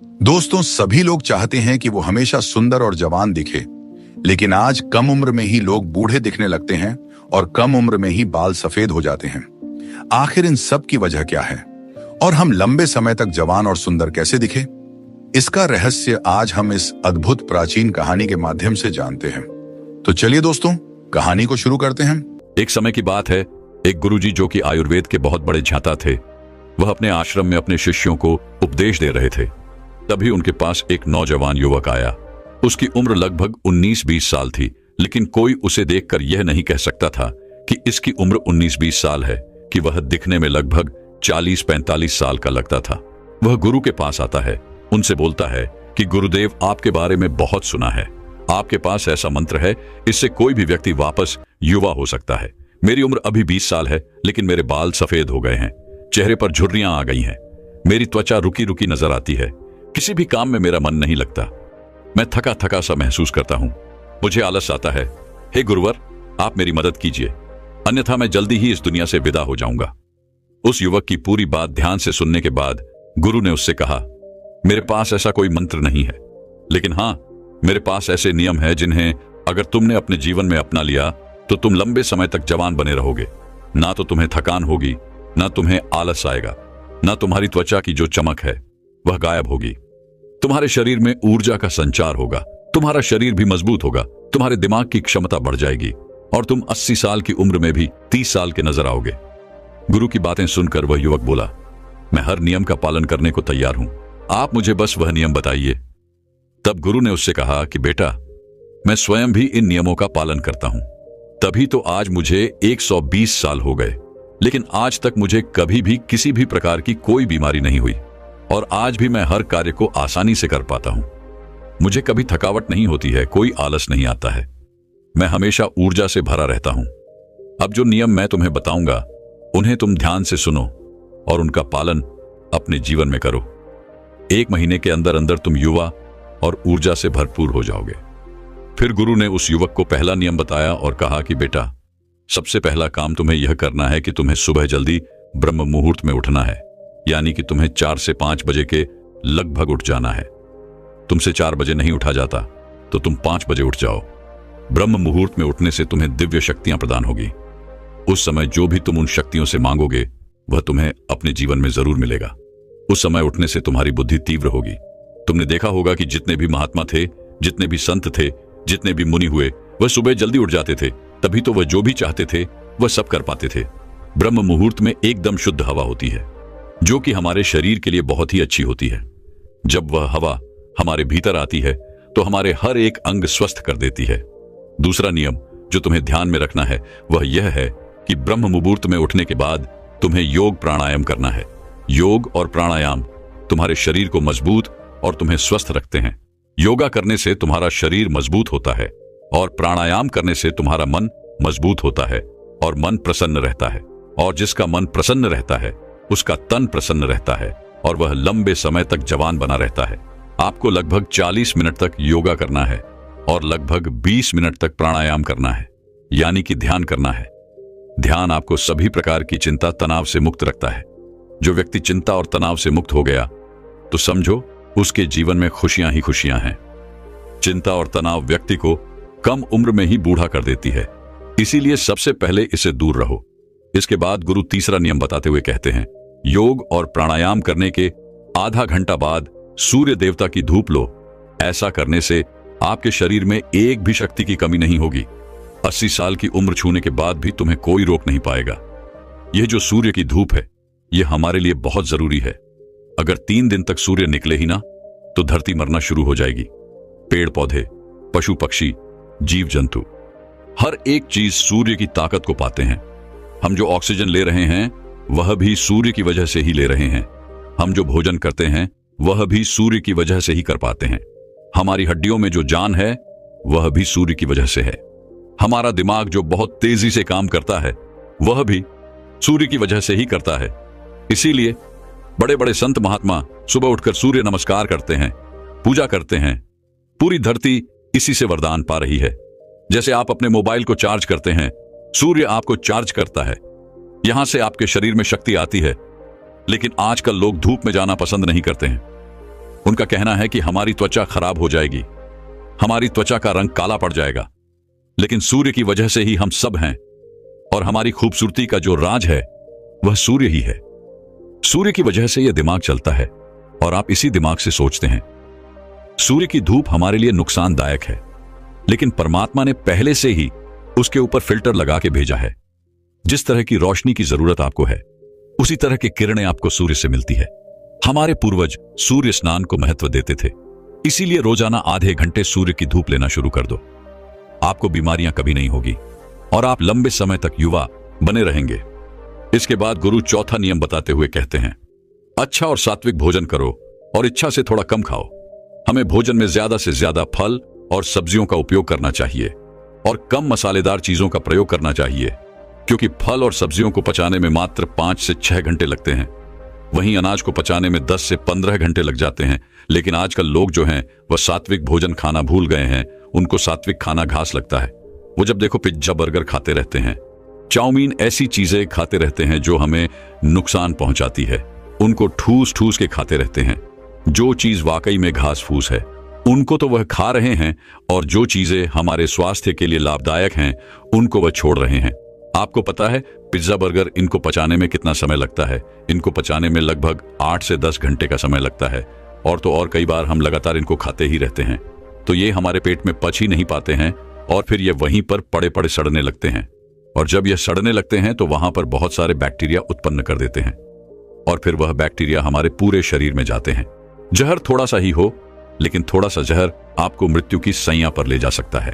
दोस्तों, सभी लोग चाहते हैं कि वो हमेशा सुंदर और जवान दिखे, लेकिन आज कम उम्र में ही लोग बूढ़े दिखने लगते हैं और कम उम्र में ही बाल सफेद हो जाते हैं। आखिर इन सब की वजह क्या है और हम लंबे समय तक जवान और सुंदर कैसे दिखे? इसका रहस्य आज हम इस अद्भुत प्राचीन कहानी के माध्यम से जानते हैं। तो चलिए दोस्तों, कहानी को शुरू करते हैं। एक समय की बात है, एक गुरुजी जो कि आयुर्वेद के बहुत बड़े झांता थे, वह अपने आश्रम में अपने शिष्यों को उपदेश दे रहे थे। तभी उनके पास एक नौजवान युवक आया। उसकी उम्र लगभग 19-20 साल थी, लेकिन कोई उसे देखकर यह नहीं कह सकता था कि इसकी उम्र 19-20 साल है, कि वह दिखने में लगभग 40-45 साल का लगता था। वह गुरु के पास आता है, उनसे बोलता है कि गुरुदेव, आपके बारे में बहुत सुना है, आपके पास ऐसा मंत्र है, इससे कोई भी व्यक्ति वापस युवा हो सकता है। मेरी उम्र अभी 20 साल है, लेकिन मेरे बाल सफेद हो गए हैं, चेहरे पर झुर्रियां आ गई हैं, मेरी त्वचा रुकी रुकी नजर आती है, किसी भी काम में मेरा मन नहीं लगता, मैं थका थका सा महसूस करता हूं, मुझे आलस आता है। हे गुरुवर, आप मेरी मदद कीजिए, अन्यथा मैं जल्दी ही इस दुनिया से विदा हो जाऊंगा। उस युवक की पूरी बात ध्यान से सुनने के बाद गुरु ने उससे कहा, मेरे पास ऐसा कोई मंत्र नहीं है, लेकिन हां, मेरे पास ऐसे नियम है जिन्हें अगर तुमने अपने जीवन में अपना लिया तो तुम लंबे समय तक जवान बने रहोगे। ना तो तुम्हें थकान होगी, ना तुम्हें आलस आएगा, ना तुम्हारी त्वचा की जो चमक है वह गायब होगी। तुम्हारे शरीर में ऊर्जा का संचार होगा, तुम्हारा शरीर भी मजबूत होगा, तुम्हारे दिमाग की क्षमता बढ़ जाएगी और तुम 80 साल की उम्र में भी 30 साल के नजर आओगे। गुरु की बातें सुनकर वह युवक बोला, मैं हर नियम का पालन करने को तैयार हूं, आप मुझे बस वह नियम बताइए। तब गुरु ने उससे कहा कि बेटा, मैं स्वयं भी इन नियमों का पालन करता हूं, तभी तो आज मुझे 120 साल हो गए, लेकिन आज तक मुझे कभी भी किसी भी प्रकार की कोई बीमारी नहीं हुई और आज भी मैं हर कार्य को आसानी से कर पाता हूं। मुझे कभी थकावट नहीं होती है, कोई आलस नहीं आता है, मैं हमेशा ऊर्जा से भरा रहता हूं। अब जो नियम मैं तुम्हें बताऊंगा, उन्हें तुम ध्यान से सुनो और उनका पालन अपने जीवन में करो। 1 महीने के अंदर अंदर तुम युवा और ऊर्जा से भरपूर हो जाओगे। फिर गुरु ने उस युवक को पहला नियम बताया और कहा कि बेटा, सबसे पहला काम तुम्हें यह करना है कि तुम्हें सुबह जल्दी ब्रह्म मुहूर्त में उठना है, यानी कि तुम्हें 4 से 5 बजे के लगभग उठ जाना है। तुमसे 4 बजे नहीं उठा जाता तो तुम 5 बजे उठ जाओ। ब्रह्म मुहूर्त में उठने से तुम्हें दिव्य शक्तियां प्रदान होगी। उस समय जो भी तुम उन शक्तियों से मांगोगे वह तुम्हें अपने जीवन में जरूर मिलेगा। उस समय उठने से तुम्हारी बुद्धि तीव्र होगी। तुमने देखा होगा कि जितने भी महात्मा थे, जितने भी संत थे, जितने भी मुनि हुए, वह सुबह जल्दी उठ जाते थे, तभी तो वह जो भी चाहते थे वह सब कर पाते थे। ब्रह्म मुहूर्त में एकदम शुद्ध हवा होती है, जो कि हमारे शरीर के लिए बहुत ही अच्छी होती है। जब वह हवा हमारे भीतर आती है तो हमारे हर एक अंग स्वस्थ कर देती है। दूसरा नियम जो तुम्हें ध्यान में रखना है वह यह है कि ब्रह्म मुहूर्त में उठने के बाद तुम्हें योग प्राणायाम करना है। योग और प्राणायाम तुम्हारे शरीर को मजबूत और तुम्हें स्वस्थ रखते हैं। योगा करने से तुम्हारा शरीर मजबूत होता है और प्राणायाम करने से तुम्हारा मन मजबूत होता है और मन प्रसन्न रहता है, और जिसका मन प्रसन्न रहता है उसका तन प्रसन्न रहता है और वह लंबे समय तक जवान बना रहता है। आपको लगभग 40 मिनट तक योगा करना है और लगभग 20 मिनट तक प्राणायाम करना है, यानी कि ध्यान करना है। ध्यान आपको सभी प्रकार की चिंता तनाव से मुक्त रखता है। जो व्यक्ति चिंता और तनाव से मुक्त हो गया तो समझो उसके जीवन में खुशियां ही खुशियां हैं। चिंता और तनाव व्यक्ति को कम उम्र में ही बूढ़ा कर देती है, इसीलिए सबसे पहले इससे दूर रहो। इसके बाद गुरु तीसरा नियम बताते हुए कहते हैं, योग और प्राणायाम करने के आधा घंटा बाद सूर्य देवता की धूप लो। ऐसा करने से आपके शरीर में एक भी शक्ति की कमी नहीं होगी। 80 साल की उम्र छूने के बाद भी तुम्हें कोई रोक नहीं पाएगा। यह जो सूर्य की धूप है, यह हमारे लिए बहुत जरूरी है। अगर 3 दिन तक सूर्य निकले ही ना तो धरती मरना शुरू हो जाएगी। पेड़ पौधे, पशु पक्षी, जीव जंतु, हर एक चीज सूर्य की ताकत को पाते हैं। हम जो ऑक्सीजन ले रहे हैं वह भी सूर्य की वजह से ही ले रहे हैं। हम जो भोजन करते हैं वह भी सूर्य की वजह से ही कर पाते हैं। हमारी हड्डियों में जो जान है वह भी सूर्य की वजह से है। हमारा दिमाग जो बहुत तेजी से काम करता है वह भी सूर्य की वजह से ही करता है। इसीलिए बड़े बड़े संत महात्मा सुबह उठकर सूर्य नमस्कार करते हैं, पूजा करते हैं। पूरी धरती इसी से वरदान पा रही है। जैसे आप अपने मोबाइल को चार्ज करते हैं, सूर्य आपको चार्ज करता है, यहां से आपके शरीर में शक्ति आती है। लेकिन आजकल लोग धूप में जाना पसंद नहीं करते हैं। उनका कहना है कि हमारी त्वचा खराब हो जाएगी, हमारी त्वचा का रंग काला पड़ जाएगा, लेकिन सूर्य की वजह से ही हम सब हैं और हमारी खूबसूरती का जो राज है वह सूर्य ही है। सूर्य की वजह से यह दिमाग चलता है और आप इसी दिमाग से सोचते हैं। सूर्य की धूप हमारे लिए नुकसानदायक है, लेकिन परमात्मा ने पहले से ही उसके ऊपर फिल्टर लगा के भेजा है। जिस तरह की रोशनी की जरूरत आपको है, उसी तरह की किरणें आपको सूर्य से मिलती है। हमारे पूर्वज सूर्य स्नान को महत्व देते थे, इसीलिए रोजाना आधे घंटे सूर्य की धूप लेना शुरू कर दो। आपको बीमारियां कभी नहीं होगी और आप लंबे समय तक युवा बने रहेंगे। इसके बाद गुरु चौथा नियम बताते हुए कहते हैं, अच्छा और सात्विक भोजन करो और इच्छा से थोड़ा कम खाओ। हमें भोजन में ज्यादा से ज्यादा फल और सब्जियों का उपयोग करना चाहिए और कम मसालेदार चीजों का प्रयोग करना चाहिए, क्योंकि फल और सब्जियों को पचाने में मात्र 5 से 6 घंटे लगते हैं, वहीं अनाज को पचाने में 10 से 15 घंटे लग जाते हैं। लेकिन आजकल लोग जो हैं वह सात्विक भोजन खाना भूल गए हैं। उनको सात्विक खाना घास लगता है। वो जब देखो पिज्जा बर्गर खाते रहते हैं, चाउमीन, ऐसी चीजें खाते रहते हैं जो हमें नुकसान पहुंचाती है। उनको ठूस ठूस के खाते रहते हैं। जो चीज वाकई में घास फूस है उनको तो वह खा रहे हैं, और जो चीजें हमारे स्वास्थ्य के लिए लाभदायक हैं उनको वह छोड़ रहे हैं। आपको पता है पिज्जा बर्गर, इनको पचाने में कितना समय लगता है? इनको पचाने में लगभग 8 से 10 घंटे का समय लगता है, और तो और कई बार हम लगातार इनको खाते ही रहते हैं, तो ये हमारे पेट में पच ही नहीं पाते हैं और फिर ये वहीं पर पड़े पड़े सड़ने लगते हैं। और जब ये सड़ने लगते हैं तो वहां पर बहुत सारे बैक्टीरिया उत्पन्न कर देते हैं, और फिर वह बैक्टीरिया हमारे पूरे शरीर में जाते हैं। जहर थोड़ा सा ही हो, लेकिन थोड़ा सा जहर आपको मृत्यु की सैया पर ले जा सकता है।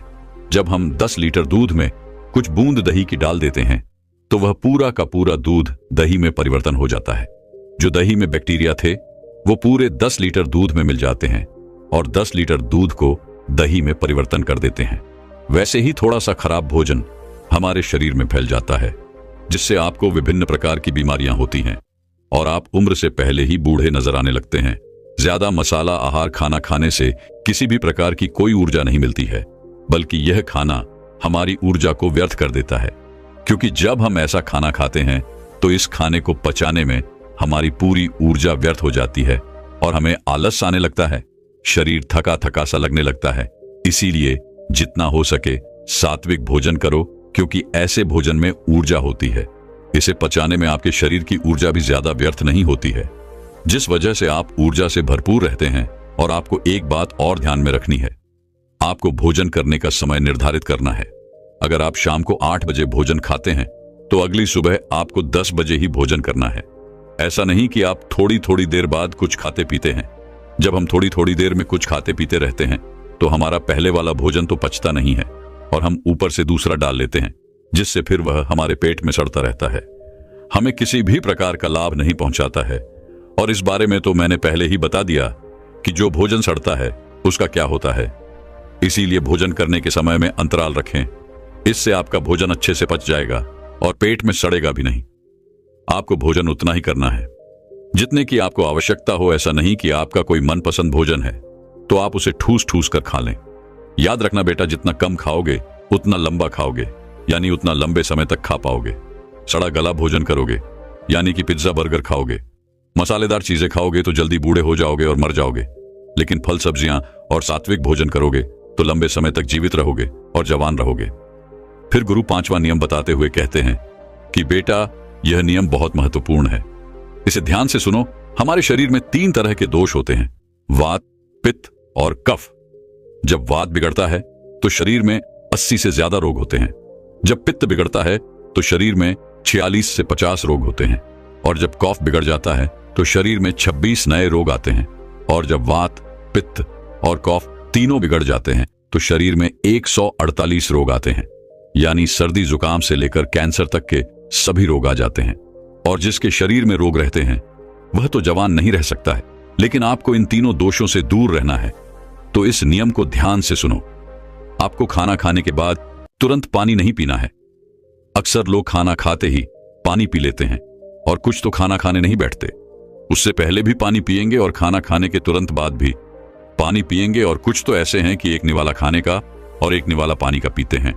जब हम 10 लीटर दूध में कुछ बूंद दही की डाल देते हैं तो वह पूरा का पूरा दूध दही में परिवर्तन हो जाता है। जो दही में बैक्टीरिया थे वो पूरे 10 लीटर दूध में मिल जाते हैं और 10 लीटर दूध को दही में परिवर्तन कर देते हैं। वैसे ही थोड़ा सा खराब भोजन हमारे शरीर में फैल जाता है, जिससे आपको विभिन्न प्रकार की बीमारियां होती हैं और आप उम्र से पहले ही बूढ़े नजर आने लगते हैं। ज्यादा मसाला आहार खाना खाने से किसी भी प्रकार की कोई ऊर्जा नहीं मिलती है, बल्कि यह खाना हमारी ऊर्जा को व्यर्थ कर देता है, क्योंकि जब हम ऐसा खाना खाते हैं तो इस खाने को पचाने में हमारी पूरी ऊर्जा व्यर्थ हो जाती है और हमें आलस आने लगता है, शरीर थका थका सा लगने लगता है। इसीलिए जितना हो सके सात्विक भोजन करो, क्योंकि ऐसे भोजन में ऊर्जा होती है। इसे पचाने में आपके शरीर की ऊर्जा भी ज्यादा व्यर्थ नहीं होती है, जिस वजह से आप ऊर्जा से भरपूर रहते हैं। और आपको एक बात और ध्यान में रखनी है, आपको भोजन करने का समय निर्धारित करना है। अगर आप शाम को 8 बजे भोजन खाते हैं तो अगली सुबह आपको 10 बजे ही भोजन करना है। ऐसा नहीं कि आप थोड़ी थोड़ी देर बाद कुछ खाते पीते हैं। जब हम थोड़ी थोड़ी देर में कुछ खाते पीते रहते हैं तो हमारा पहले वाला भोजन तो पचता नहीं है और हम ऊपर से दूसरा डाल लेते हैं, जिससे फिर वह हमारे पेट में सड़ता रहता है, हमें किसी भी प्रकार का लाभ नहीं पहुंचाता है। और इस बारे में तो मैंने पहले ही बता दिया कि जो भोजन सड़ता है उसका क्या होता है। इसीलिए भोजन करने के समय में अंतराल रखें, इससे आपका भोजन अच्छे से पच जाएगा और पेट में सड़ेगा भी नहीं। आपको भोजन उतना ही करना है जितने की आपको आवश्यकता हो। ऐसा नहीं कि आपका कोई मनपसंद भोजन है तो आप उसे ठूस ठूस कर खा लें। याद रखना बेटा, जितना कम खाओगे उतना लंबा खाओगे, यानी उतना लंबे समय तक खा पाओगे। सड़ा गला भोजन करोगे, यानी कि पिज्जा बर्गर खाओगे, मसालेदार चीजें खाओगे तो जल्दी बूढ़े हो जाओगे और मर जाओगे। लेकिन फल सब्जियां और सात्विक भोजन करोगे तो लंबे समय तक जीवित रहोगे और जवान रहोगे। फिर गुरु 5वां नियम बताते हुए कहते हैं कि बेटा, यह नियम बहुत महत्वपूर्ण है, इसे ध्यान से सुनो। हमारे शरीर में 3 तरह के दोष होते हैं, वात, पित्त और कफ। जब वात बिगड़ता है तो शरीर में 80 से ज्यादा रोग होते हैं। जब पित्त बिगड़ता है तो शरीर में 46 से 50 रोग होते हैं, और जब कफ बिगड़ जाता है तो शरीर में 26 नए रोग आते हैं। और जब वात, पित्त और कफ तीनों बिगड़ जाते हैं तो शरीर में 148 रोग आते हैं, यानी सर्दी जुकाम से लेकर कैंसर तक के सभी रोग आ जाते हैं। और जिसके शरीर में रोग रहते हैं वह तो जवान नहीं रह सकता है। लेकिन आपको इन तीनों दोषों से दूर रहना है, तो इस नियम को ध्यान से सुनो। आपको खाना खाने के बाद तुरंत पानी नहीं पीना है। अक्सर लोग खाना खाते ही पानी पी लेते हैं और कुछ तो खाना खाने नहीं बैठते, उससे पहले भी पानी पिएंगे और खाना खाने के तुरंत बाद भी पानी पिएंगे। और कुछ तो ऐसे हैं कि एक निवाला खाने का और एक निवाला पानी का पीते हैं।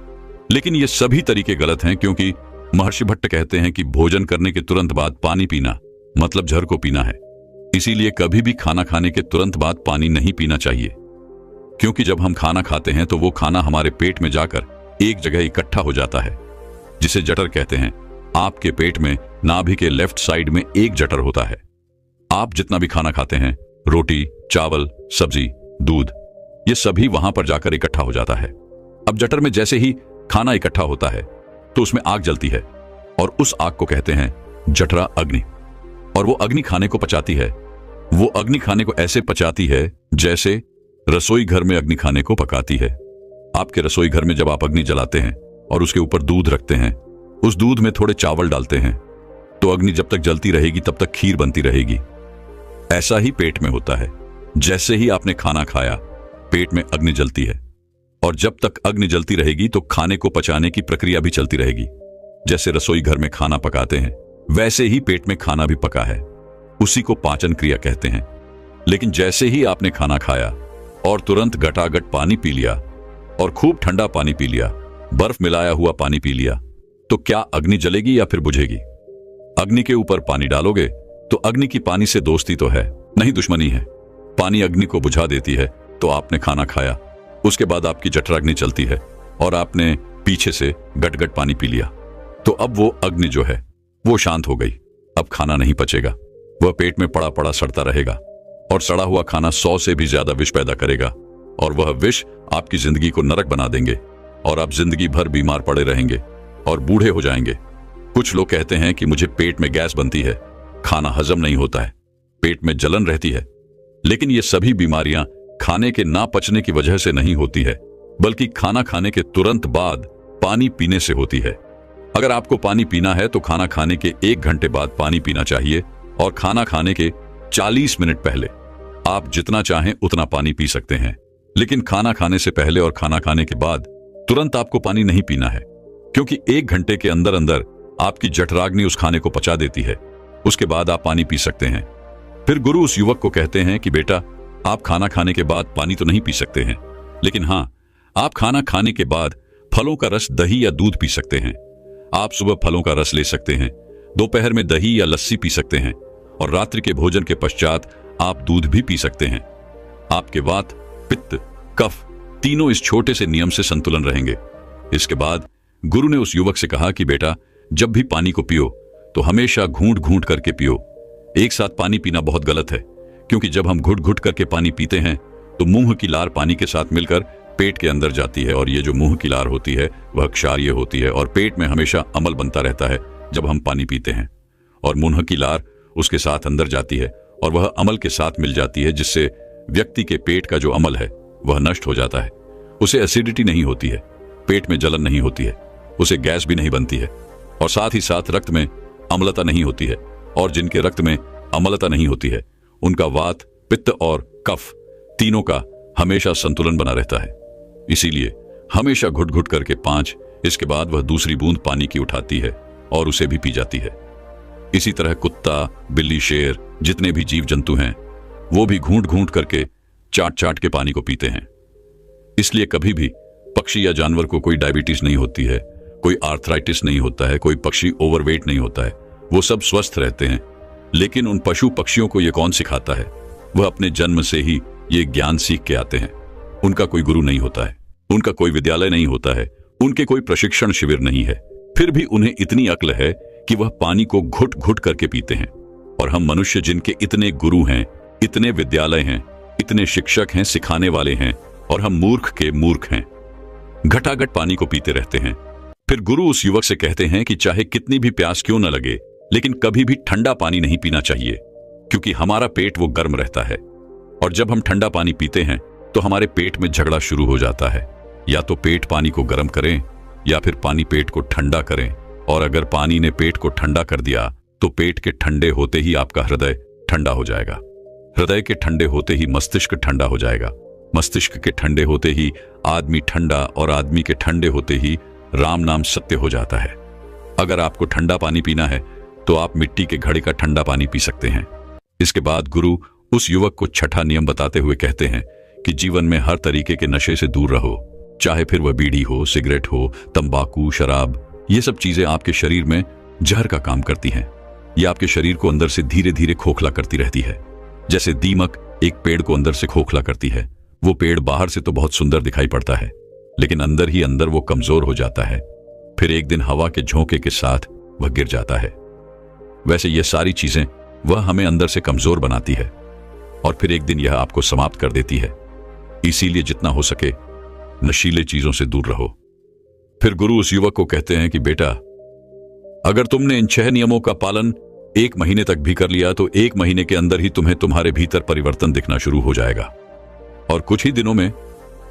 लेकिन ये सभी तरीके गलत हैं, क्योंकि महर्षि भट्ट कहते हैं कि भोजन करने के तुरंत बाद पानी पीना मतलब जहर को पीना है। इसीलिए कभी भी खाना खाने के तुरंत बाद पानी नहीं पीना चाहिए, क्योंकि जब हम खाना खाते हैं तो वो खाना हमारे पेट में जाकर एक जगह इकट्ठा हो जाता है, जिसे जठर कहते हैं। आपके पेट में नाभि के लेफ्ट साइड में एक जठर होता है। आप जितना भी खाना खाते हैं, रोटी, चावल, सब्जी, दूध, ये सभी वहां पर जाकर इकट्ठा हो जाता है। अब जठर में जैसे ही खाना इकट्ठा होता है तो उसमें आग जलती है और उस आग को कहते हैं जठरा अग्नि। और वो अग्नि खाने को पचाती है। वो अग्नि खाने को ऐसे पचाती है जैसे रसोई घर में अग्नि खाने को पकाती है। आपके रसोई घर में जब आप अग्नि जलाते हैं और उसके ऊपर दूध रखते हैं, उस दूध में थोड़े चावल डालते हैं, तो अग्नि जब तक जलती रहेगी तब तक खीर बनती रहेगी। ऐसा ही पेट में होता है। जैसे ही आपने खाना खाया, पेट में अग्नि जलती है, और जब तक अग्नि जलती रहेगी तो खाने को पचाने की प्रक्रिया भी चलती रहेगी। जैसे रसोई घर में खाना पकाते हैं, वैसे ही पेट में खाना भी पका है। उसी को पाचन क्रिया कहते हैं। लेकिन जैसे ही आपने खाना खाया और तुरंत गटागट पानी पी लिया और खूब ठंडा पानी पी लिया, बर्फ मिलाया हुआ पानी पी लिया, तो क्या अग्नि जलेगी या फिर बुझेगी? अग्नि के ऊपर पानी डालोगे तो अग्नि की पानी से दोस्ती तो है नहीं, दुश्मनी है। पानी अग्नि को बुझा देती है। तो आपने खाना खाया, उसके बाद आपकी जठराग्नि चलती है और आपने पीछे से गटगट पानी पी लिया, तो अब वो अग्नि जो है वो शांत हो गई। अब खाना नहीं पचेगा, वह पेट में पड़ा पड़ा सड़ता रहेगा और सड़ा हुआ खाना 100 से भी ज्यादा विष पैदा करेगा, और वह विष आपकी जिंदगी को नरक बना देंगे और आप जिंदगी भर बीमार पड़े रहेंगे और बूढ़े हो जाएंगे। कुछ लोग कहते हैं कि मुझे पेट में गैस बनती है, खाना हजम नहीं होता है, पेट में जलन रहती है। लेकिन ये सभी बीमारियां खाने के ना पचने की वजह से नहीं होती है, बल्कि खाना खाने के तुरंत बाद पानी पीने से होती है। अगर आपको पानी पीना है तो खाना खाने के 1 घंटे बाद पानी पीना चाहिए, और खाना खाने के 40 मिनट पहले आप जितना चाहें उतना पानी पी सकते हैं। लेकिन खाना खाने से पहले और खाना खाने के बाद तुरंत आपको पानी नहीं पीना है, क्योंकि 1 घंटे के अंदर अंदर आपकी जठराग्नि उस खाने को पचा देती है। उसके बाद आप पानी पी सकते हैं। फिर गुरु उस युवक को कहते हैं कि बेटा, आप खाना खाने के बाद पानी तो नहीं पी सकते हैं, लेकिन हाँ, आप खाना खाने के बाद फलों का रस, दही या दूध पी सकते हैं। आप सुबह फलों का रस ले सकते हैं, दोपहर में दही या लस्सी पी सकते हैं, और रात्रि के भोजन के पश्चात आप दूध भी पी सकते हैं। आपके वात, पित्त, कफ तीनों इस छोटे से नियम से संतुलन रहेंगे। इसके बाद गुरु ने उस युवक से कहा कि बेटा, जब भी पानी को पियो तो हमेशा घूंट घूंट करके पियो। एक साथ पानी पीना बहुत गलत है, क्योंकि जब हम घुट घुट करके पानी पीते हैं तो मुंह की लार पानी के साथ मिलकर पेट के अंदर जाती है, और ये जो मुंह की लार होती है वह क्षारीय होती है, और पेट में हमेशा अम्ल बनता रहता है जब हम पानी पीते हैं, और मुंह की लार उसके साथ अंदर जाती है और वह अम्ल के साथ मिल जाती है, जिससे व्यक्ति के पेट का जो अम्ल है वह नष्ट हो जाता है। उसे एसिडिटी नहीं होती है, पेट में जलन नहीं होती है, उसे गैस भी नहीं बनती है, और साथ ही साथ रक्त में अम्लता नहीं होती है। और जिनके रक्त में अम्लता नहीं होती है उनका वात, पित्त और कफ तीनों का हमेशा संतुलन बना रहता है। इसीलिए हमेशा घुट घुट करके 5, इसके बाद वह दूसरी बूंद पानी की उठाती है और उसे भी पी जाती है। इसी तरह कुत्ता, बिल्ली, शेर, जितने भी जीव जंतु हैं वो भी घूंट घूंट करके, चाट चाट के पानी को पीते हैं। इसलिए कभी भी पक्षी या जानवर को कोई डायबिटीज नहीं होती है, कोई आर्थराइटिस नहीं होता है, कोई पक्षी ओवरवेट नहीं होता है, वो सब स्वस्थ रहते हैं। लेकिन उन पशु पक्षियों को ये कौन सिखाता है? वह अपने जन्म से ही ये ज्ञान सीख के आते हैं। उनका कोई गुरु नहीं होता है, उनका कोई विद्यालय नहीं होता है, उनके कोई प्रशिक्षण शिविर नहीं है, फिर भी उन्हें इतनी अक्ल है कि वह पानी को घुट घुट करके पीते हैं। और हम मनुष्य, जिनके इतने गुरु हैं, इतने विद्यालय हैं, इतने शिक्षक हैं, सिखाने वाले हैं, और हम मूर्ख के मूर्ख हैं, घटाघट पानी को पीते रहते हैं। फिर गुरु उस युवक से कहते हैं कि चाहे कितनी भी प्यास क्यों न लगे, लेकिन कभी भी ठंडा पानी नहीं पीना चाहिए, क्योंकि हमारा पेट वो गर्म रहता है, और जब हम ठंडा पानी पीते हैं तो हमारे पेट में झगड़ा शुरू हो जाता है। या तो पेट पानी को गर्म करें या फिर पानी पेट को ठंडा करें, और अगर पानी ने पेट को ठंडा कर दिया तो पेट के ठंडे होते ही आपका हृदय ठंडा हो जाएगा, हृदय के ठंडे होते ही मस्तिष्क ठंडा हो जाएगा, मस्तिष्क के ठंडे होते ही आदमी ठंडा, और आदमी के ठंडे होते ही राम नाम सत्य हो जाता है। अगर आपको ठंडा पानी पीना है तो आप मिट्टी के घड़े का ठंडा पानी पी सकते हैं। इसके बाद गुरु उस युवक को छठा नियम बताते हुए कहते हैं कि जीवन में हर तरीके के नशे से दूर रहो, चाहे फिर वह बीड़ी हो, सिगरेट हो, तंबाकू, शराब, ये सब चीजें आपके शरीर में जहर का काम करती हैं। ये आपके शरीर को अंदर से धीरे धीरे खोखला करती रहती है। जैसे दीमक एक पेड़ को अंदर से खोखला करती है। वो पेड़ बाहर से तो बहुत सुंदर दिखाई पड़ता है, लेकिन अंदर ही अंदर वो कमजोर हो जाता है। फिर एक दिन हवा के झोंके के साथ वह गिर जाता है। वैसे ये सारी चीजें वह हमें अंदर से कमजोर बनाती है और फिर एक दिन यह आपको समाप्त कर देती है। इसीलिए जितना हो सके नशीले चीजों से दूर रहो। फिर गुरु उस युवक को कहते हैं कि बेटा, अगर तुमने इन 6 नियमों का पालन 1 महीने तक भी कर लिया तो 1 महीने के अंदर ही तुम्हें तुम्हारे भीतर परिवर्तन दिखना शुरू हो जाएगा और कुछ ही दिनों में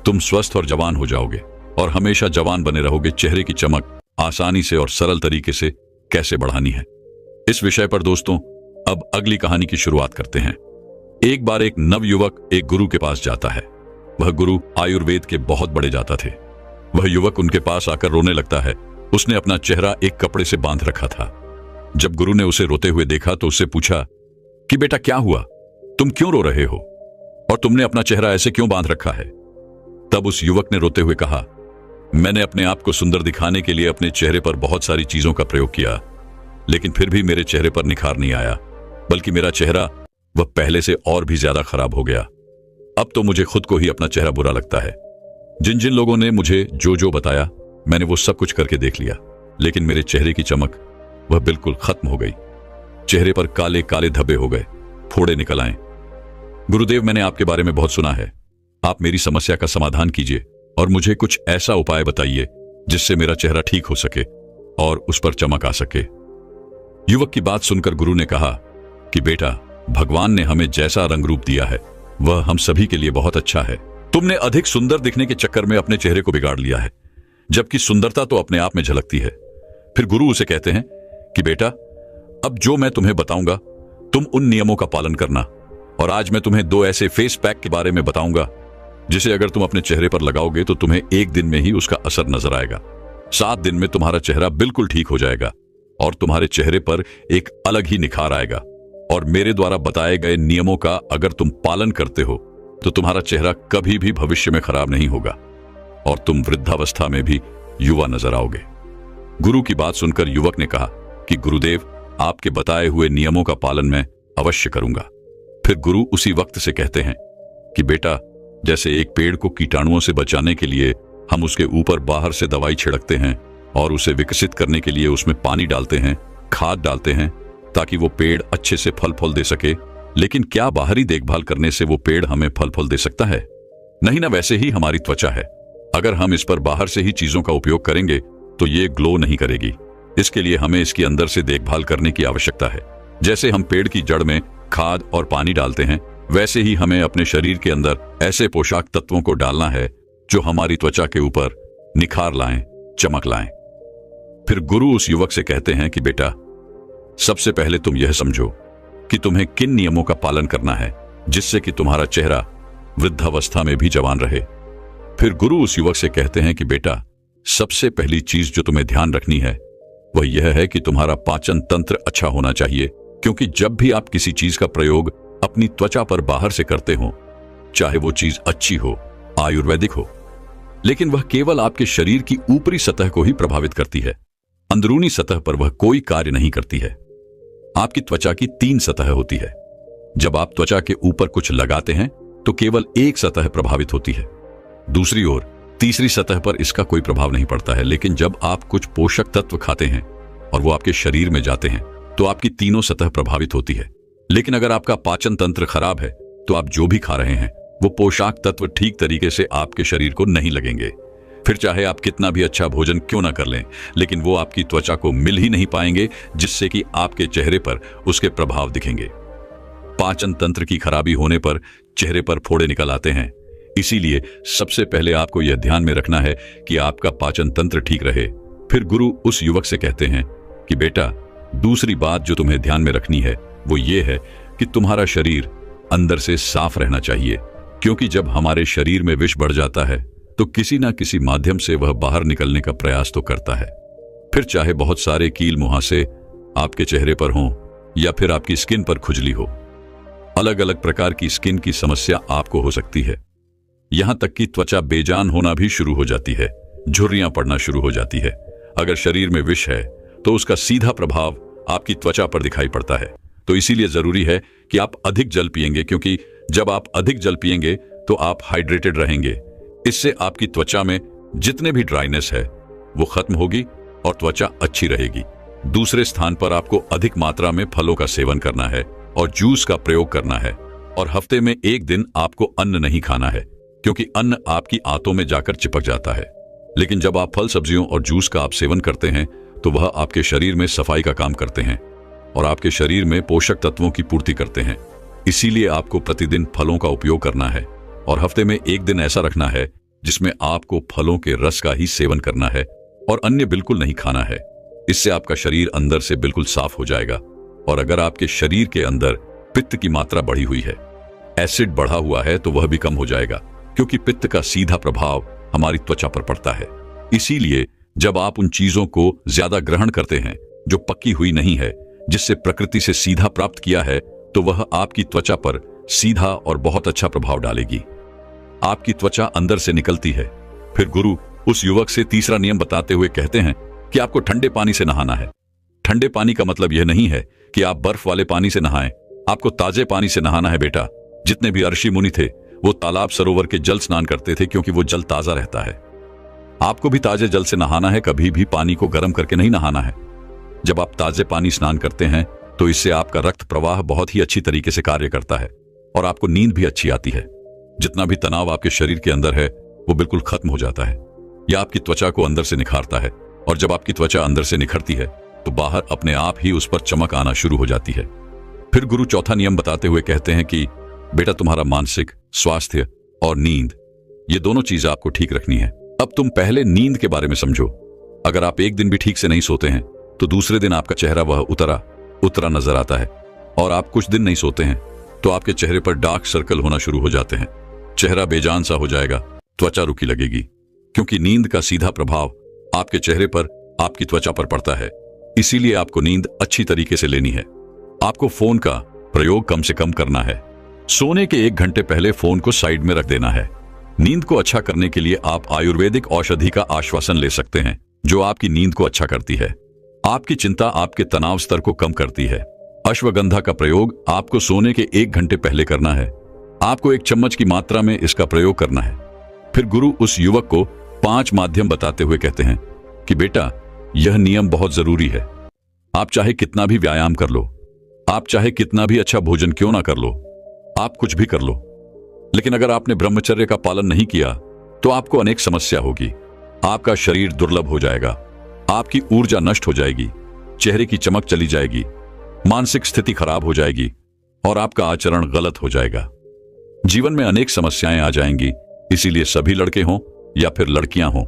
तुम स्वस्थ और जवान हो जाओगे और हमेशा जवान बने रहोगे। चेहरे की चमक आसानी से और सरल तरीके से कैसे बढ़ानी है, इस विषय पर दोस्तों अब अगली कहानी की शुरुआत करते हैं। एक बार एक नवयुवक एक गुरु के पास जाता है। वह गुरु आयुर्वेद के बहुत बड़े जाता थे। वह युवक उनके पास आकर रोने लगता है। उसने अपना चेहरा एक कपड़े से बांध रखा था। जब गुरु ने उसे रोते हुए देखा तो उससे पूछा कि बेटा क्या हुआ, तुम क्यों रो रहे हो और तुमने अपना चेहरा ऐसे क्यों बांध रखा है? तब उस युवक ने रोते हुए कहा, मैंने अपने आप को सुंदर दिखाने के लिए अपने चेहरे पर बहुत सारी चीजों का प्रयोग किया, लेकिन फिर भी मेरे चेहरे पर निखार नहीं आया, बल्कि मेरा चेहरा वह पहले से और भी ज्यादा खराब हो गया। अब तो मुझे खुद को ही अपना चेहरा बुरा लगता है। जिन जिन लोगों ने मुझे जो जो बताया मैंने वो सब कुछ करके देख लिया, लेकिन मेरे चेहरे की चमक वह बिल्कुल खत्म हो गई। चेहरे पर काले काले धब्बे हो गए, फोड़े निकल आए। गुरुदेव, मैंने आपके बारे में बहुत सुना है। आप मेरी समस्या का समाधान कीजिए और मुझे कुछ ऐसा उपाय बताइए जिससे मेरा चेहरा ठीक हो सके और उस पर चमक आ सके। युवक की बात सुनकर गुरु ने कहा कि बेटा, भगवान ने हमें जैसा रंग रूप दिया है वह हम सभी के लिए बहुत अच्छा है। तुमने अधिक सुंदर दिखने के चक्कर में अपने चेहरे को बिगाड़ लिया है, जबकि सुंदरता तो अपने आप में झलकती है। फिर गुरु उसे कहते हैं कि बेटा, अब जो मैं तुम्हें बताऊंगा तुम उन नियमों का पालन करना, और आज मैं तुम्हें 2 ऐसे फेस पैक के बारे में बताऊंगा जिसे अगर तुम अपने चेहरे पर लगाओगे तो तुम्हें 1 दिन में ही उसका असर नजर आएगा। 7 दिन में तुम्हारा चेहरा बिल्कुल ठीक हो जाएगा और तुम्हारे चेहरे पर एक अलग ही निखार आएगा। और मेरे द्वारा बताए गए नियमों का अगर तुम पालन करते हो तो तुम्हारा चेहरा कभी भी भविष्य में खराब नहीं होगा और तुम वृद्धावस्था में भी युवा नजर आओगे। गुरु की बात सुनकर युवक ने कहा कि गुरुदेव, आपके बताए हुए नियमों का पालन मैं अवश्य करूंगा। फिर गुरु उसी वक्त से कहते हैं कि बेटा, जैसे एक पेड़ को कीटाणुओं से बचाने के लिए हम उसके ऊपर बाहर से दवाई छिड़कते हैं और उसे विकसित करने के लिए उसमें पानी डालते हैं, खाद डालते हैं ताकि वो पेड़ अच्छे से फल फूल दे सके, लेकिन क्या बाहरी देखभाल करने से वो पेड़ हमें फल फूल दे सकता है? नहीं ना। वैसे ही हमारी त्वचा है, अगर हम इस पर बाहर से ही चीजों का उपयोग करेंगे तो ये ग्लो नहीं करेगी। इसके लिए हमें इसकी अंदर से देखभाल करने की आवश्यकता है। जैसे हम पेड़ की जड़ में खाद और पानी डालते हैं, वैसे ही हमें अपने शरीर के अंदर ऐसे पोषक तत्वों को डालना है जो हमारी त्वचा के ऊपर निखार लाएं, चमक लाएं। फिर गुरु उस युवक से कहते हैं कि बेटा, सबसे पहले तुम यह समझो कि तुम्हें किन नियमों का पालन करना है जिससे कि तुम्हारा चेहरा वृद्धावस्था में भी जवान रहे। फिर गुरु उस युवक से कहते हैं कि बेटा, सबसे पहली चीज जो तुम्हें ध्यान रखनी है वह यह है कि तुम्हारा पाचन तंत्र अच्छा होना चाहिए, क्योंकि जब भी आप किसी चीज का प्रयोग अपनी त्वचा पर बाहर से करते हो, चाहे वो चीज अच्छी हो, आयुर्वेदिक हो, लेकिन वह केवल आपके शरीर की ऊपरी सतह को ही प्रभावित करती है। अंदरूनी सतह पर वह कोई कार्य नहीं करती है। आपकी त्वचा की 3 सतह होती है। जब आप त्वचा के ऊपर कुछ लगाते हैं तो केवल एक सतह प्रभावित होती है, दूसरी ओर तीसरी सतह पर इसका कोई प्रभाव नहीं पड़ता है। लेकिन जब आप कुछ पोषक तत्व खाते हैं और वो आपके शरीर में जाते हैं तो आपकी तीनों सतह प्रभावित होती है। लेकिन अगर आपका पाचन तंत्र खराब है तो आप जो भी खा रहे हैं वो पोषक तत्व ठीक तरीके से आपके शरीर को नहीं लगेंगे। फिर चाहे आप कितना भी अच्छा भोजन क्यों ना कर लें, लेकिन वो आपकी त्वचा को मिल ही नहीं पाएंगे, जिससे कि आपके चेहरे पर उसके प्रभाव दिखेंगे। पाचन तंत्र की खराबी होने पर चेहरे पर फोड़े निकल आते हैं। इसीलिए सबसे पहले आपको यह ध्यान में रखना है कि आपका पाचन तंत्र ठीक रहे। फिर गुरु उस युवक से कहते हैं कि बेटा, दूसरी बात जो तुम्हें ध्यान में रखनी है वो ये है कि तुम्हारा शरीर अंदर से साफ रहना चाहिए, क्योंकि जब हमारे शरीर में विष बढ़ जाता है तो किसी ना किसी माध्यम से वह बाहर निकलने का प्रयास तो करता है। फिर चाहे बहुत सारे कील मुहासे आपके चेहरे पर हों या फिर आपकी स्किन पर खुजली हो, अलग अलग प्रकार की स्किन की समस्या आपको हो सकती है। यहां तक कि त्वचा बेजान होना भी शुरू हो जाती है, झुर्रियां पड़ना शुरू हो जाती है। अगर शरीर में विष है तो उसका सीधा प्रभाव आपकी त्वचा पर दिखाई पड़ता है। तो इसीलिए जरूरी है कि आप अधिक जल पिएंगे, क्योंकि जब आप अधिक जल पिएंगे तो आप हाइड्रेटेड रहेंगे। इससे आपकी त्वचा में जितने भी ड्राइनेस है वो खत्म होगी और त्वचा अच्छी रहेगी। दूसरे स्थान पर आपको अधिक मात्रा में फलों का सेवन करना है और जूस का प्रयोग करना है। और हफ्ते में एक दिन आपको अन्न नहीं खाना है, क्योंकि अन्न आपकी आंतों में जाकर चिपक जाता है। लेकिन जब आप फल सब्जियों और जूस का आप सेवन करते हैं तो वह आपके शरीर में सफाई का काम करते हैं और आपके शरीर में पोषक तत्वों की पूर्ति करते हैं। इसीलिए आपको प्रतिदिन फलों का उपयोग करना है और हफ्ते में एक दिन ऐसा रखना है जिसमें आपको फलों के रस का ही सेवन करना है और अन्य बिल्कुल नहीं खाना है। इससे आपका शरीर अंदर से बिल्कुल साफ हो जाएगा। और अगर आपके शरीर के अंदर पित्त की मात्रा बढ़ी हुई है, एसिड बढ़ा हुआ है, तो वह भी कम हो जाएगा, क्योंकि पित्त का सीधा प्रभाव हमारी त्वचा पर पड़ता है। इसीलिए जब आप उन चीजों को ज्यादा ग्रहण करते हैं जो पक्की हुई नहीं है, जिससे प्रकृति से सीधा प्राप्त किया है, तो वह आपकी त्वचा पर सीधा और बहुत अच्छा प्रभाव डालेगी। आपकी त्वचा अंदर से निकलती है। फिर गुरु उस युवक से तीसरा नियम बताते हुए कहते हैं कि आपको ठंडे पानी से नहाना है। ठंडे पानी का मतलब यह नहीं है कि आप बर्फ वाले पानी से नहाएं, आपको ताजे पानी से नहाना है बेटा। जितने भी ऋषि मुनि थे वो तालाब सरोवर के जल स्नान करते थे, क्योंकि वो जल ताजा रहता है। आपको भी ताजे जल से नहाना है, कभी भी पानी को गर्म करके नहीं नहाना है। जब आप ताजे पानी स्नान करते हैं तो इससे आपका रक्त प्रवाह बहुत ही अच्छी तरीके से कार्य करता है और आपको नींद भी अच्छी आती है। जितना भी तनाव आपके शरीर के अंदर है वो बिल्कुल खत्म हो जाता है। यह आपकी त्वचा को अंदर से निखारता है और जब आपकी त्वचा अंदर से निखरती है तो बाहर अपने आप ही उस पर चमक आना शुरू हो जाती है। फिर गुरु चौथा नियम बताते हुए कहते हैं कि बेटा, तुम्हारा मानसिक स्वास्थ्य और नींद, ये दोनों चीजें आपको ठीक रखनी है। अब तुम पहले नींद के बारे में समझो। अगर आप एक दिन भी ठीक से नहीं सोते हैं तो दूसरे दिन आपका चेहरा वह उतरा नजर आता है, और आप कुछ दिन नहीं सोते हैं तो आपके चेहरे पर डार्क सर्कल होना शुरू हो जाते हैं। चेहरा बेजान सा हो जाएगा, त्वचा रुकी लगेगी, क्योंकि नींद का सीधा प्रभाव आपके चेहरे पर, आपकी त्वचा पर पड़ता है। इसीलिए आपको नींद अच्छी तरीके से लेनी है। आपको फोन का प्रयोग कम से कम करना है। सोने के 1 घंटे पहले फोन को साइड में रख देना है। नींद को अच्छा करने के लिए आप आयुर्वेदिक औषधि का आश्वासन ले सकते हैं, जो आपकी नींद को अच्छा करती है, आपकी चिंता, आपके तनाव स्तर को कम करती है। अश्वगंधा का प्रयोग आपको सोने के 1 घंटे पहले करना है। आपको 1 चम्मच की मात्रा में इसका प्रयोग करना है। फिर गुरु उस युवक को 5 माध्यम बताते हुए कहते हैं कि बेटा, यह नियम बहुत जरूरी है। आप चाहे कितना भी व्यायाम कर लो, आप चाहे कितना भी अच्छा भोजन क्यों ना कर लो, आप कुछ भी कर लो, लेकिन अगर आपने ब्रह्मचर्य का पालन नहीं किया तो आपको अनेक समस्या होगी। आपका शरीर दुर्लभ हो जाएगा, आपकी ऊर्जा नष्ट हो जाएगी, चेहरे की चमक चली जाएगी, मानसिक स्थिति खराब हो जाएगी और आपका आचरण गलत हो जाएगा। जीवन में अनेक समस्याएं आ जाएंगी। इसीलिए सभी लड़के हों या फिर लड़कियां हों,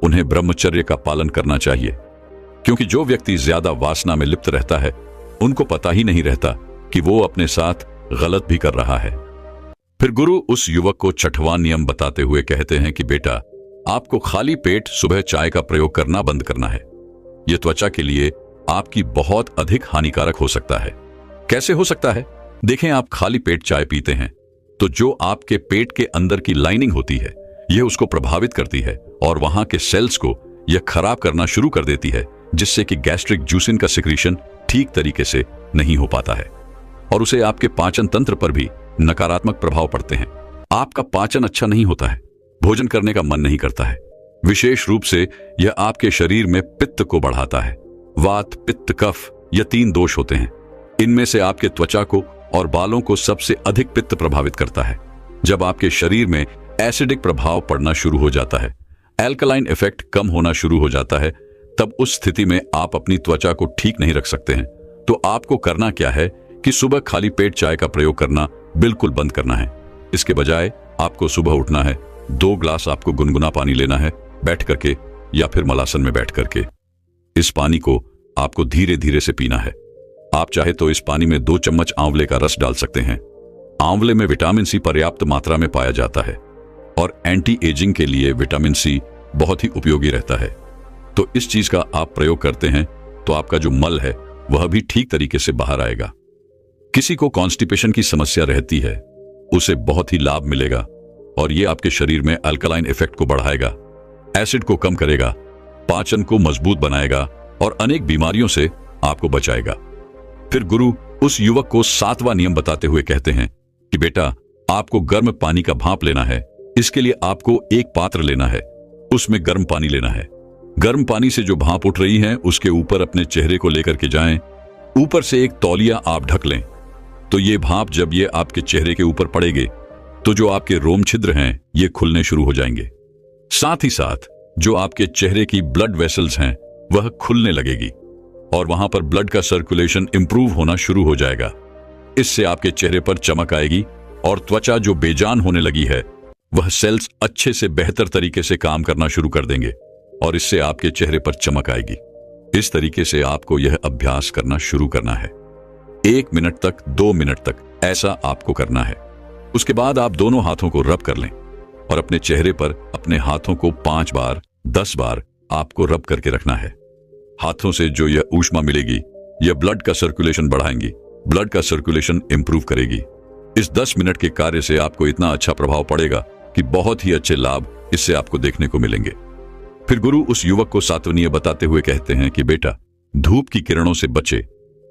उन्हें ब्रह्मचर्य का पालन करना चाहिए, क्योंकि जो व्यक्ति ज्यादा वासना में लिप्त रहता है उनको पता ही नहीं रहता कि वो अपने साथ गलत भी कर रहा है। फिर गुरु उस युवक को 6वां नियम बताते हुए कहते हैं कि बेटा, आपको खाली पेट सुबह चाय का प्रयोग करना बंद करना है। यह त्वचा के लिए आपकी बहुत अधिक हानिकारक हो सकता है। कैसे हो सकता है? देखें, आप खाली पेट चाय पीते हैं तो जो आपके पेट के अंदर की लाइनिंग होती है यह उसको प्रभावित करती है और वहां के सेल्स को यह खराब करना शुरू कर देती है, जिससे कि गैस्ट्रिक जूसिन का सिक्रीशन ठीक तरीके से नहीं हो पाता है और उसे आपके पाचन तंत्र पर भी नकारात्मक प्रभाव पड़ते हैं। आपका पाचन अच्छा नहीं होता है, भोजन करने का मन नहीं करता है। विशेष रूप से यह आपके शरीर में पित्त को बढ़ाता है। वात, पित्त, कफ, यह 3 दोष होते हैं। इनमें से आपके त्वचा को और बालों को सबसे अधिक पित्त प्रभावित करता है। जब आपके शरीर में एसिडिक प्रभाव पड़ना शुरू हो जाता है, एल्कलाइन इफेक्ट कम होना शुरू हो जाता है, तब उस स्थिति में आप अपनी त्वचा को ठीक नहीं रख सकते हैं। तो आपको करना क्या है कि सुबह खाली पेट चाय का प्रयोग करना बिल्कुल बंद करना है। इसके बजाय आपको सुबह उठना है, 2 ग्लास आपको गुनगुना पानी लेना है, बैठ करके या फिर मलासन में बैठ करके। इस पानी को आपको धीरे धीरे से पीना है। आप चाहे तो इस पानी में 2 चम्मच आंवले का रस डाल सकते हैं। आंवले में विटामिन सी पर्याप्त मात्रा में पाया जाता है और एंटी एजिंग के लिए विटामिन सी बहुत ही उपयोगी रहता है। तो इस चीज का आप प्रयोग करते हैं तो आपका जो मल है वह भी ठीक तरीके से बाहर आएगा। किसी को कॉन्स्टिपेशन की समस्या रहती है, उसे बहुत ही लाभ मिलेगा और यह आपके शरीर में अल्कलाइन इफेक्ट को बढ़ाएगा, एसिड को कम करेगा, पाचन को मजबूत बनाएगा और अनेक बीमारियों से आपको बचाएगा। फिर गुरु उस युवक को 7वां नियम बताते हुए कहते हैं कि बेटा, आपको गर्म पानी का भाप लेना है। इसके लिए आपको एक पात्र लेना है, उसमें गर्म पानी लेना है। गर्म पानी से जो भाप उठ रही है उसके ऊपर अपने चेहरे को लेकर के जाएं। ऊपर से एक तौलिया आप ढक लें। तो ये भाप जब ये आपके चेहरे के ऊपर पड़ेगे तो जो आपके रोम छिद्र हैं ये खुलने शुरू हो जाएंगे। साथ ही साथ जो आपके चेहरे की ब्लड वेसल्स हैं वह खुलने लगेगी और वहां पर ब्लड का सर्कुलेशन इंप्रूव होना शुरू हो जाएगा। इससे आपके चेहरे पर चमक आएगी और त्वचा जो बेजान होने लगी है वह सेल्स अच्छे से बेहतर तरीके से काम करना शुरू कर देंगे और इससे आपके चेहरे पर चमक आएगी। इस तरीके से आपको यह अभ्यास करना शुरू करना है। 1 मिनट तक, 2 मिनट तक ऐसा आपको करना है। उसके बाद आप दोनों हाथों को रब कर लें और अपने चेहरे पर अपने हाथों को 5 बार, 10 बार आपको रब करके रखना है। हाथों से जो यह ऊष्मा मिलेगी यह ब्लड का सर्कुलेशन बढ़ाएंगी, ब्लड का सर्कुलेशन इंप्रूव करेगी। इस 10 मिनट के कार्य से आपको इतना अच्छा प्रभाव पड़ेगा कि बहुत ही अच्छे लाभ इससे आपको देखने को मिलेंगे। फिर गुरु उस युवक को 7वां नियम बताते हुए कहते हैं कि बेटा, धूप की किरणों से बचे।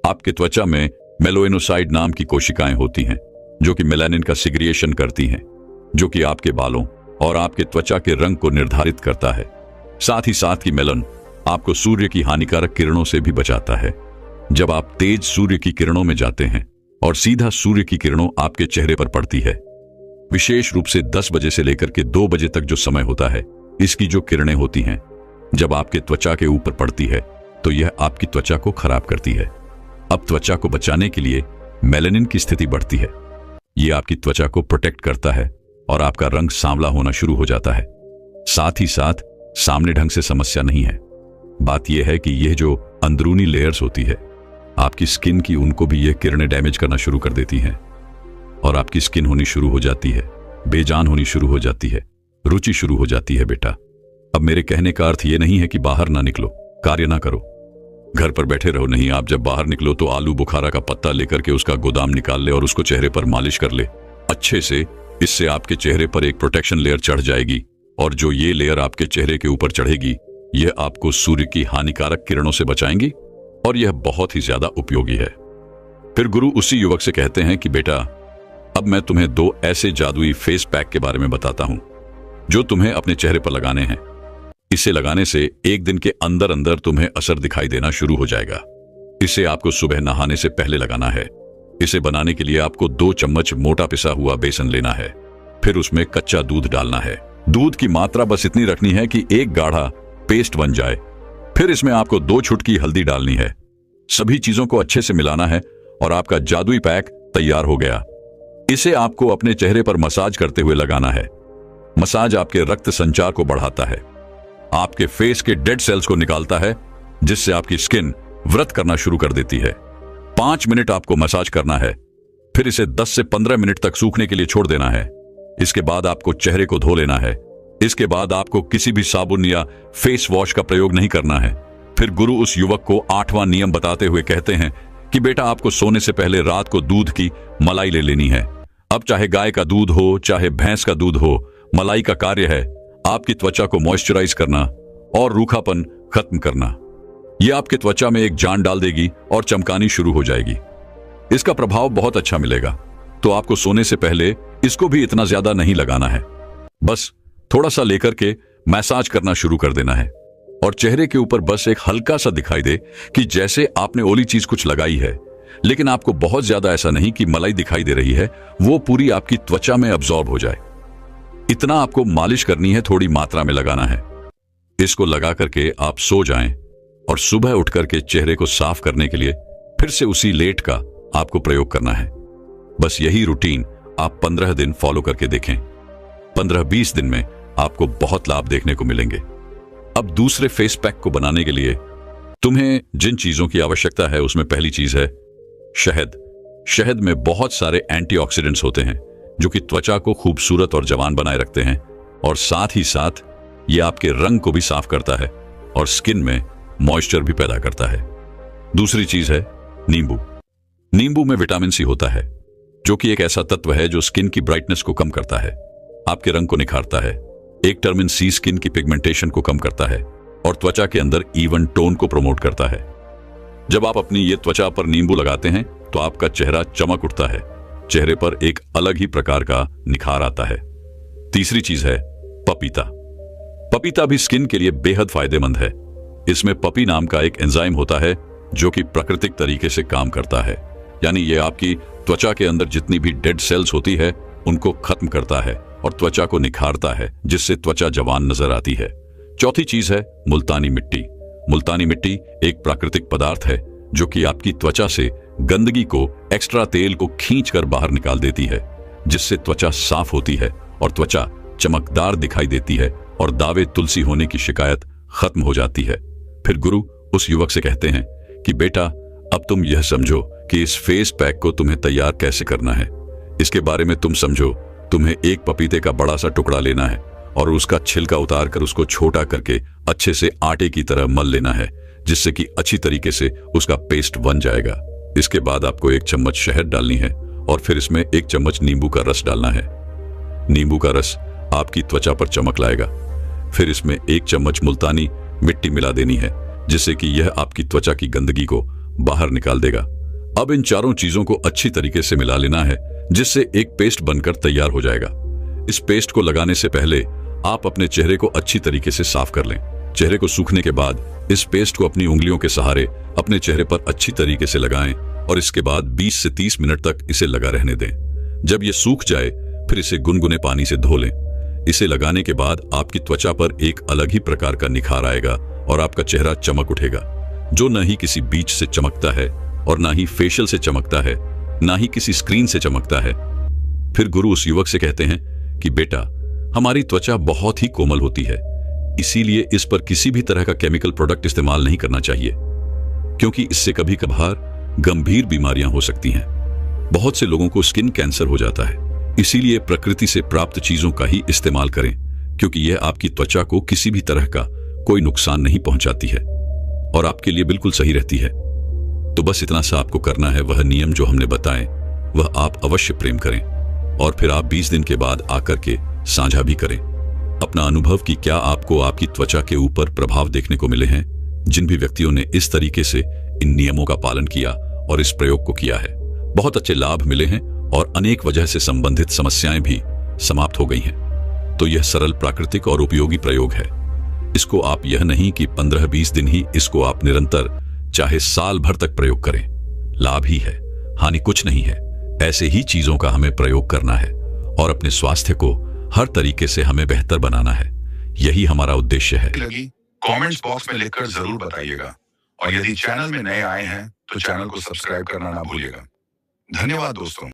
आपके त्वचा में मेलानोसाइड नाम की कोशिकाएं होती हैं जो कि मेलानिन का सिग्रिएशन करती हैं, जो कि आपके बालों और आपके त्वचा के रंग को निर्धारित करता है। साथ ही साथ ही मेलन आपको सूर्य की हानिकारक किरणों से भी बचाता है। जब आप तेज सूर्य की किरणों में जाते हैं और सीधा सूर्य की किरणों आपके चेहरे पर पड़ती है, विशेष रूप से 10 बजे से लेकर के 2 बजे तक जो समय होता है, इसकी जो किरणें होती हैं जब आपके त्वचा के ऊपर पड़ती है तो यह आपकी त्वचा को खराब करती है। अब त्वचा को बचाने के लिए मेलानिन की स्थिति बढ़ती है। यह आपकी त्वचा को प्रोटेक्ट करता है और आपका रंग सांवला होना शुरू हो जाता है। साथ ही साथ सामने ढंग से समस्या नहीं है। बात यह है कि यह जो अंदरूनी लेयर्स होती है आपकी स्किन की, उनको भी यह किरणें डैमेज करना शुरू कर देती हैं और आपकी स्किन होनी शुरू हो जाती है, बेजान होनी शुरू हो जाती है, रुचि शुरू हो जाती है। बेटा, अब मेरे कहने का अर्थ यह नहीं है कि बाहर ना निकलो, कार्य ना करो, घर पर बैठे रहो। नहीं, आप जब बाहर निकलो तो आलू बुखारा का पत्ता लेकर के उसका गोदाम निकाल ले और उसको चेहरे पर मालिश कर ले अच्छे से। इससे आपके चेहरे पर एक प्रोटेक्शन लेयर चढ़ जाएगी और जो ये लेयर आपके चेहरे के ऊपर चढ़ेगी यह आपको सूर्य की हानिकारक किरणों से बचाएंगी और यह बहुत ही ज्यादा उपयोगी है। फिर गुरु उसी युवक से कहते हैं कि बेटा, अब मैं तुम्हें 2 ऐसे जादुई फेस पैक के बारे में बताता हूं जो तुम्हें अपने चेहरे पर लगाने हैं। इसे लगाने से 1 दिन के अंदर अंदर तुम्हें असर दिखाई देना शुरू हो जाएगा। इसे आपको सुबह नहाने से पहले लगाना है। इसे बनाने के लिए आपको 2 चम्मच मोटा पिसा हुआ बेसन लेना है। फिर उसमें कच्चा दूध डालना है। दूध की मात्रा बस इतनी रखनी है कि एक गाढ़ा पेस्ट बन जाए। फिर इसमें आपको 2 चुटकी हल्दी डालनी है। सभी चीजों को अच्छे से मिलाना है और आपका जादुई पैक तैयार हो गया। इसे आपको अपने चेहरे पर मसाज करते हुए लगाना है। मसाज आपके रक्त संचार को बढ़ाता है, आपके फेस के डेड सेल्स को निकालता है, जिससे आपकी स्किन व्रत करना शुरू कर देती है। 5 मिनट आपको मसाज करना है। फिर इसे 10 से 15 मिनट तक सूखने के लिए छोड़ देना है। इसके बाद आपको चेहरे को धो लेना है। इसके बाद आपको किसी भी साबुन या फेस वॉश का प्रयोग नहीं करना है। फिर गुरु उस युवक को 8वां नियम बताते हुए कहते हैं कि बेटा, आपको सोने से पहले रात को दूध की मलाई ले लेनी है। अब चाहे गाय का दूध हो चाहे भैंस का दूध हो, मलाई का कार्य है आपकी त्वचा को मॉइस्चराइज करना और रूखापन खत्म करना। यह आपके त्वचा में एक जान डाल देगी और चमकानी शुरू हो जाएगी। इसका प्रभाव बहुत अच्छा मिलेगा। तो आपको सोने से पहले इसको भी इतना ज्यादा नहीं लगाना है, बस थोड़ा सा लेकर के मैसाज करना शुरू कर देना है और चेहरे के ऊपर बस एक हल्का सा दिखाई दे कि जैसे आपने ओली चीज कुछ लगाई है, लेकिन आपको बहुत ज्यादा ऐसा नहीं कि मलाई दिखाई दे रही है, वो पूरी आपकी त्वचा में अब्सॉर्ब हो जाए। इतना आपको मालिश करनी है, थोड़ी मात्रा में लगाना है। इसको लगा करके आप सो जाएं और सुबह उठ करके चेहरे को साफ करने के लिए फिर से उसी लेट का आपको प्रयोग करना है। बस यही रूटीन आप 15 दिन फॉलो करके देखें। 15-20 दिन में आपको बहुत लाभ देखने को मिलेंगे। अब दूसरे फेस पैक को बनाने के लिए तुम्हें जिन चीजों की आवश्यकता है उसमें पहली चीज है शहद। शहद में बहुत सारे एंटीऑक्सीडेंट्स होते हैं जो कि त्वचा को खूबसूरत और जवान बनाए रखते हैं और साथ ही साथ ये आपके रंग को भी साफ करता है और स्किन में मॉइस्चर भी पैदा करता है। दूसरी चीज है नींबू। नींबू में विटामिन सी होता है जो कि एक ऐसा तत्व है जो स्किन की ब्राइटनेस को कम करता है, आपके रंग को निखारता है। एक टर्मिन सी स्किन की पिगमेंटेशन को कम करता है और त्वचा के अंदर इवन टोन को प्रमोट करता है। जब आप अपनी ये त्वचा पर नींबू लगाते हैं तो आपका चेहरा चमक उठता है, चेहरे पर एक अलग ही प्रकार का निखार आता है। तीसरी चीज है पपीता। पपीता भी स्किन के लिए बेहद फायदेमंद है। इसमें पपी नाम का एक एंजाइम होता है जो कि प्राकृतिक तरीके से काम करता है, यानी ये आपकी त्वचा के अंदर जितनी भी डेड सेल्स होती है उनको खत्म करता है और त्वचा को निखारता है, जिससे त्वचा जवान नजर आती है। चौथी चीज है मुल्तानी मिट्टी। मुल्तानी मिट्टी एक प्राकृतिक पदार्थ है जो कि आपकी त्वचा से गंदगी को, एक्स्ट्रा तेल को खींचकर बाहर निकाल देती है, जिससे त्वचा साफ होती है और त्वचा चमकदार दिखाई देती है और दावे तुलसी होने की शिकायत खत्म हो जाती है। फिर गुरु उस युवक से कहते हैं कि बेटा, अब तुम यह समझो कि इस फेस पैक को तुम्हें तैयार कैसे करना है। इसके बारे में तुम समझो। तुम्हें एक पपीते का बड़ा सा टुकड़ा लेना है और उसका छिलका उतार कर उसको छोटा करके अच्छे से आटे की तरह मल लेना है, जिससे कि अच्छी तरीके से उसका पेस्ट बन जाएगा। इसके बाद आपको 1 चम्मच शहद डालनी है और फिर इसमें 1 चम्मच नींबू का रस डालना है। नींबू का रस आपकी त्वचा पर चमक लाएगा। फिर इसमें 1 चम्मच मुल्तानी मिट्टी मिला देनी है, जिससे कि यह आपकी त्वचा की गंदगी को बाहर निकाल देगा। अब इन चारों चीजों को अच्छी तरीके से मिला लेना है, जिससे एक पेस्ट बनकर तैयार हो जाएगा। इस पेस्ट को लगाने से पहले आप अपने चेहरे को अच्छी तरीके से साफ कर लें। चेहरे को सूखने के बाद इस पेस्ट को अपनी उंगलियों के सहारे अपने चेहरे पर अच्छी तरीके से लगाएं और इसके बाद 20 से 30 मिनट तक इसे लगा रहने दें। जब ये सूख जाए फिर इसे गुनगुने पानी से धो लें। इसे लगाने के बाद आपकी त्वचा पर एक अलग ही प्रकार का निखार आएगा और आपका चेहरा चमक उठेगा, जो न ही किसी बीच से चमकता है और ना ही फेशियल से चमकता है, ना ही किसी स्क्रीन से चमकता है। फिर गुरु उस युवक से कहते हैं कि बेटा, हमारी त्वचा बहुत ही कोमल होती है, इसीलिए इस पर किसी भी तरह का केमिकल प्रोडक्ट इस्तेमाल नहीं करना चाहिए, क्योंकि इससे कभी कभार गंभीर बीमारियां हो सकती हैं। बहुत से लोगों को स्किन कैंसर हो जाता है। इसीलिए प्रकृति से प्राप्त चीजों का ही इस्तेमाल करें, क्योंकि यह आपकी त्वचा को किसी भी तरह का कोई नुकसान नहीं पहुंचाती है और आपके लिए बिल्कुल सही रहती है। तो बस इतना सा आपको करना है। वह नियम जो हमने बताए वह आप अवश्य प्रेम करें और फिर आप 20 दिन के बाद आकर के साझा भी करें अपना अनुभव कि क्या आपको आपकी त्वचा के ऊपर प्रभाव देखने को मिले हैं। जिन भी व्यक्तियों ने इस तरीके से इन नियमों का पालन किया और इस प्रयोग को किया है, बहुत अच्छे लाभ मिले हैं और अनेक वजह से संबंधित समस्याएं भी समाप्त हो गई हैं। तो यह सरल, प्राकृतिक और उपयोगी प्रयोग है। इसको आप यह नहीं कि 15-20 दिन ही, इसको आप निरंतर चाहे साल भर तक प्रयोग करें। लाभ ही है, हानि कुछ नहीं है। ऐसे ही चीजों का हमें प्रयोग करना है और अपने स्वास्थ्य को हर तरीके से हमें बेहतर बनाना है। यही हमारा उद्देश्य है। लगी कमेंट्स बॉक्स में लिखकर जरूर बताइएगा और यदि चैनल में नए आए हैं तो चैनल को सब्सक्राइब करना ना भूलिएगा। धन्यवाद दोस्तों।